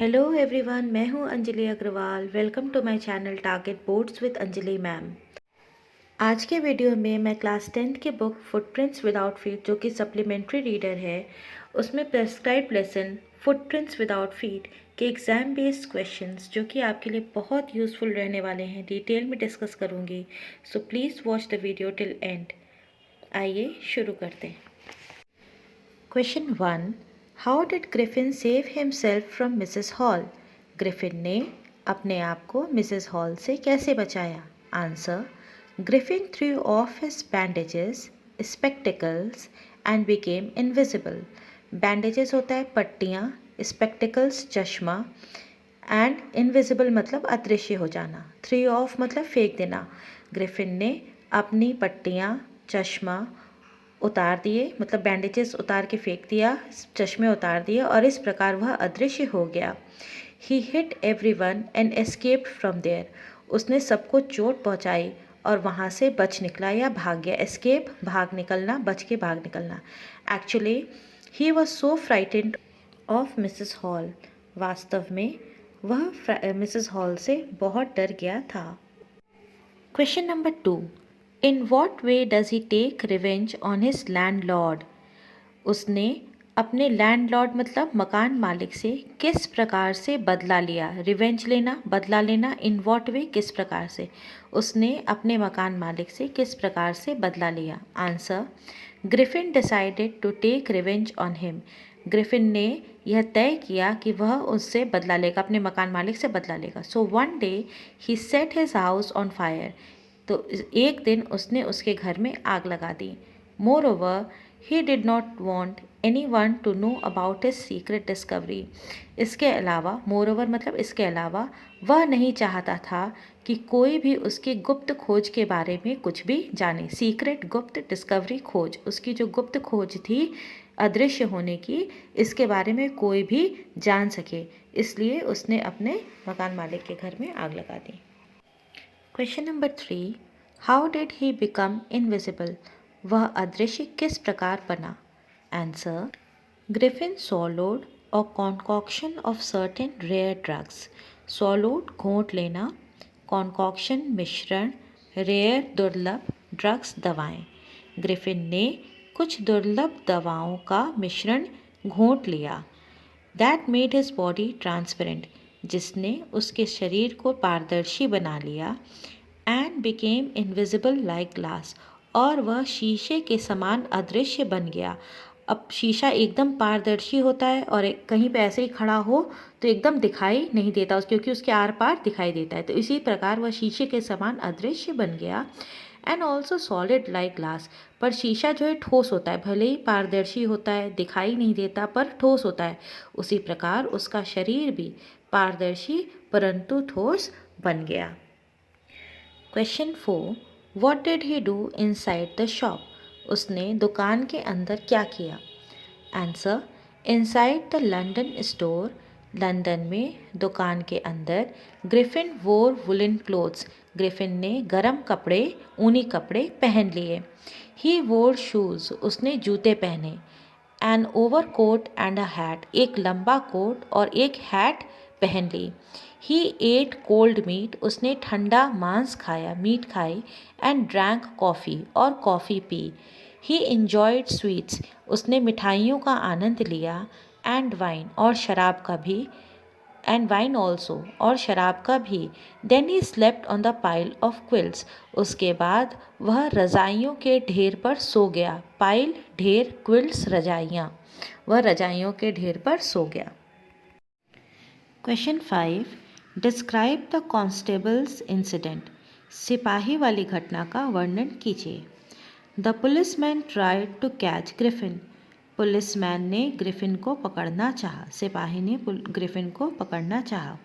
Hello everyone, मैं हूं Anjali Agarwal. Welcome to my channel target boards with Anjali ma'am. आज के वीडियो में मैं क्लास 10th के बुक फुटप्रिंट्स विदाउट फीट, जो कि सप्लीमेंट्री रीडर है, उसमें prescribed lesson footprints without feet के एग्ज़ाम बेस्ड क्वेश्चंस जो कि आपके लिए बहुत यूज़फुल रहने वाले हैं, डिटेल में डिस्कस करूँगी। So please watch the video till and. आइए शुरू करते हैं। Question 1, how did Griffin save himself from Mrs hall? Griffin ने अपने आप को मिसेस हॉल से कैसे बचाया? Answer, Griffin through of his bandages, spectacles and became invisible. Bandages होता है पट्टियाँ, स्पेक्टिकल्स चश्मा, एंड इनविजिबल मतलब अदृश्य हो जाना। थ्री ऑफ मतलब फेंक देना। ग्रिफिन ने अपनी पट्टियाँ, चश्मा उतार दिए, मतलब बैंडेजेस उतार के फेंक दिया, चश्मे उतार दिए और इस प्रकार वह अदृश्य हो गया। He hit everyone and escaped from there. उसने सबको चोट पहुंचाई और वहाँ से बच निकला या भाग गया। एस्केप भाग निकलना, बच के भाग निकलना। Actually he was so frightened of Mrs hall. वास्तव में वह मिसेस हॉल से बहुत डर गया था। Question number 2, in what way does he take revenge on his landlord? उसने अपने लैंडलॉर्ड मतलब मकान मालिक से किस प्रकार से बदला लिया? रिवेंज लेना, बदला लेना। इन वॉट वे किस प्रकार से? उसने अपने मकान मालिक से किस प्रकार से बदला लिया? Answer, Griffin decided to take revenge on him. Griffin ने यह तय किया कि वह उससे बदला लेगा, अपने मकान मालिक से बदला लेगा। So one day he set his house on fire. तो एक दिन उसने उसके घर में आग लगा दी। Moreover he did not want anyone to know about his secret discovery. इसके अलावा, मोर ओवर मतलब इसके अलावा, वह नहीं चाहता था कि कोई भी उसकी गुप्त खोज के बारे में कुछ भी जाने। सीक्रेट, गुप्त, डिस्कवरी, खोज। उसकी जो गुप्त खोज थी अदृश्य होने की, इसके बारे में कोई भी जान सके, इसलिए उसने अपने मकान मालिक के घर में आग लगा दी। Question number 3, how did he become invisible? वह अदृश्य किस प्रकार बना? Answer, Griffin swallowed a concoction of certain rare drugs. Swallowed घोंट लेना, concoction मिश्रण, rare दुर्लभ, drugs दवाएं। ग्रिफिन ने कुछ दुर्लभ दवाओं का मिश्रण घोंट लिया। That made his body transparent, जिसने उसके शरीर को पारदर्शी बना लिया। And became invisible like glass, और वह शीशे के समान अदृश्य बन गया। अब शीशा एकदम पारदर्शी होता है और कहीं पे ऐसे ही खड़ा हो तो एकदम दिखाई नहीं देता क्योंकि उसके आर पार दिखाई देता है। तो इसी प्रकार वह शीशे के समान अदृश्य बन गया। And also solid like glass, पर शीशा जो है ठोस होता है, भले ही पारदर्शी होता है, दिखाई नहीं देता, पर ठोस होता है। उसी प्रकार उसका शरीर भी पारदर्शी परंतु ठोस बन गया। Question 4, what did he do inside the shop? उसने दुकान के अंदर क्या किया? Answer, inside the London store, London में दुकान के अंदर, ग्रिफिन वोर वुलन क्लोथ्स, ग्रिफिन ने गर्म कपड़े, ऊनी कपड़े पहन लिए। ही वोर शूज़, उसने जूते पहने। An overcoat and a hat, एक लंबा कोट और एक हैट पहन ली। ही एट कोल्ड मीट, उसने ठंडा मांस खाया, मीट खाई। एंड ड्रैंक कॉफ़ी, और कॉफ़ी पी। ही इंजॉयड स्वीट्स, उसने मिठाइयों का आनंद लिया। एंड वाइन, और शराब का भी। एंड वाइन ऑल्सो, और शराब का भी। Then he slept on the pile of quills, उसके बाद वह रजाइयों के ढेर पर सो गया। पाइल ढेर, क्विल्स रजाइयाँ, वह रजाइयों के ढेर पर सो गया। Question 5, describe the constable's incident, सिपाही वाली घटना का वर्णन कीजिए। The policeman tried to catch Griffin, policeman ने ग्रिफिन को पकड़ना चाहा, सिपाही ने ग्रिफिन को पकड़ना चाहा।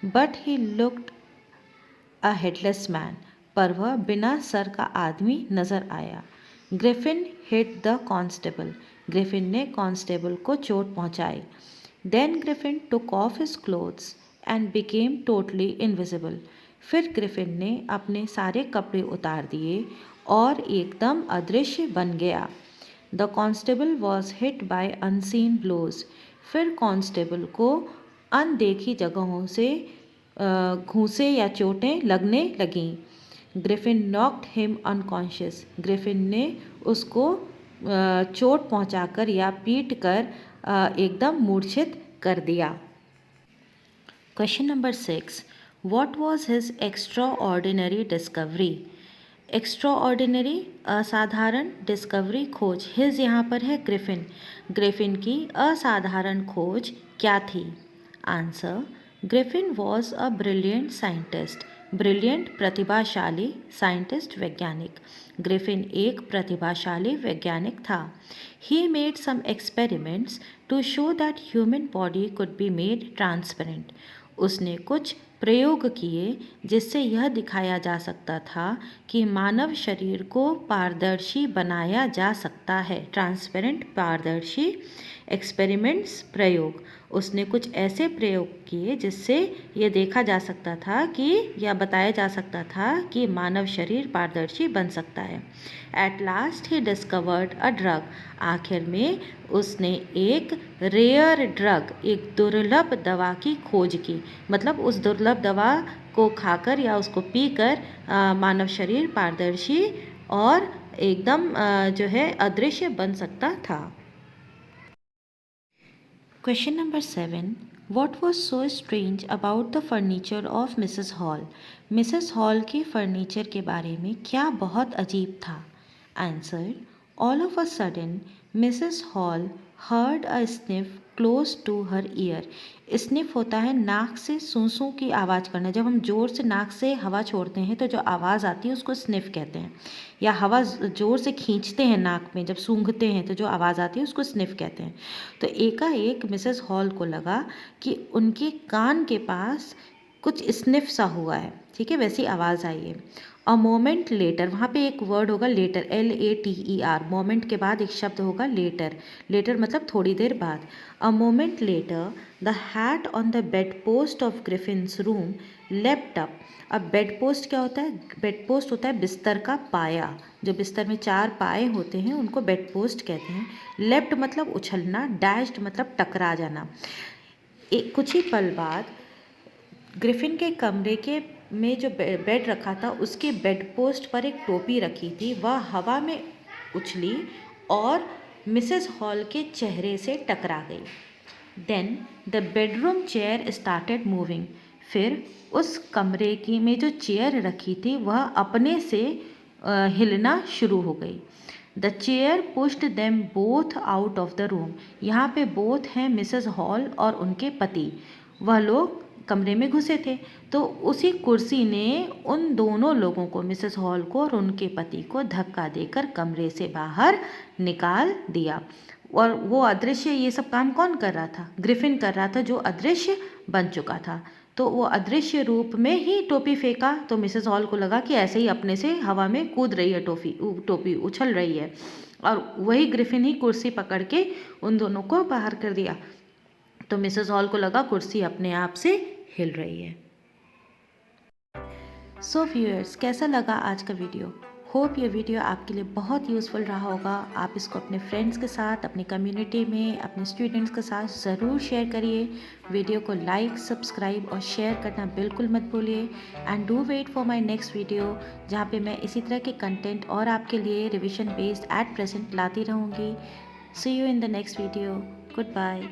But he looked a headless man, पर वह बिना सर का आदमी नजर आया। Griffin hit the constable, Griffin ने कांस्टेबल को चोट पहुंचाई। Then Griffin took off his clothes and became totally invisible, फिर ग्रिफिन ने अपने सारे कपड़े उतार दिए और एकदम अदृश्य बन गया। The constable was hit by unseen blows, फिर कांस्टेबल को अनदेखी जगहों से घूंसे या चोटें लगने लगीं। Griffin knocked him unconscious. Griffin ने उसको चोट पहुंचाकर या पीट कर एकदम मूर्छित कर दिया। Question number 6, what was his extra ordinary discovery? Extra ordinary असाधारण, डिस्कवरी खोज। हिज यहाँ पर है ग्रिफिन। ग्रिफिन की असाधारण खोज क्या थी? Answer, Griffin was a brilliant scientist. Brilliant प्रतिभाशाली, साइंटिस्ट वैज्ञानिक। ग्रिफिन एक प्रतिभाशाली वैज्ञानिक था। He made some experiments to show that human body could be made transparent. उसने कुछ प्रयोग किए जिससे यह दिखाया जा सकता था कि मानव शरीर को पारदर्शी बनाया जा सकता है। ट्रांसपेरेंट, पारदर्शी। एक्सपेरिमेंट्स, प्रयोग। उसने कुछ ऐसे प्रयोग किए जिससे ये देखा जा सकता था कि या बताया जा सकता था कि मानव शरीर पारदर्शी बन सकता है। At last he discovered a drug. आखिर में उसने एक रेयर ड्रग, एक दुर्लभ दवा की खोज की। मतलब उस दुर्लभ दवा को खाकर या उसको पीकर मानव शरीर पारदर्शी और एकदम जो है अदृश्य बन सकता था। Question number 7, what was so strange about the furniture of Mrs Hall? Mrs Hall के फर्नीचर के बारे में क्या बहुत अजीब था? Answer, all of a sudden Mrs Hall heard a sniff close to her ear. Sniff होता है नाक से सूं सूं की आवाज़ करना। जब हम ज़ोर से नाक से हवा छोड़ते हैं तो जो आवाज़ आती है उसको स्निफ कहते हैं। या हवा ज़ोर से खींचते हैं नाक में, जब सूंघते हैं तो जो आवाज़ आती है उसको स्निफ कहते हैं। तो एकाएक मिसेस हॉल को लगा कि उनके कान के पास कुछ स्निफ सा हुआ है। ठीक है, वैसी आवाज़ आई है। अ मोमेंट लेटर, वहाँ पे एक वर्ड होगा लेटर, LATER। मोमेंट के बाद एक शब्द होगा लेटर। लेटर मतलब थोड़ी देर बाद। A moment later the hat on the bedpost of Griffin's room leapt up. अब बेड पोस्ट क्या होता है? बेड पोस्ट होता है बिस्तर का पाया। जो बिस्तर में 4 पाए होते हैं उनको बेड पोस्ट कहते हैं। लेफ्ट मतलब उछलना, डैश्ड मतलब टकरा जाना। एक कुछ ही पल बाद ग्रिफिन के कमरे के में जो बेड रखा था उसके बेड पोस्ट पर एक टोपी रखी थी, वह हवा में उछली और मिसेस हॉल के चेहरे से टकरा गई। Then the bedroom chair started moving. फिर उस कमरे की में जो चेयर रखी थी वह अपने से हिलना शुरू हो गई। The chair pushed them both out of the room. यहाँ पे बोथ हैं मिसेस हॉल और उनके पति। वह लोग कमरे में घुसे थे तो उसी कुर्सी ने उन दोनों लोगों को, मिसेस हॉल को और उनके पति को धक्का देकर कमरे से बाहर निकाल दिया। और वो अदृश्य, ये सब काम कौन कर रहा था? ग्रिफिन कर रहा था, जो अदृश्य बन चुका था। तो वो अदृश्य रूप में ही टोपी फेंका तो मिसेस हॉल को लगा कि ऐसे ही अपने से हवा में कूद रही है टोपी उछल रही है। और वही ग्रिफिन ही कुर्सी पकड़ के उन दोनों को बाहर कर दिया। तो मिसेस हॉल को लगा कुर्सी अपने आप से हिल रही है। सो व्यूअर्स, कैसा लगा आज का वीडियो? होप ये वीडियो आपके लिए बहुत यूज़फुल रहा होगा। आप इसको अपने फ्रेंड्स के साथ, अपनी कम्युनिटी में, अपने स्टूडेंट्स के साथ ज़रूर शेयर करिए। वीडियो को लाइक, सब्सक्राइब और शेयर करना बिल्कुल मत भूलिए। And do wait for my next video, जहाँ पे मैं इसी तरह के कंटेंट और आपके लिए रिविजन बेस्ड एट प्रेजेंट लाती रहूँगी। See you in the next video. Good bye.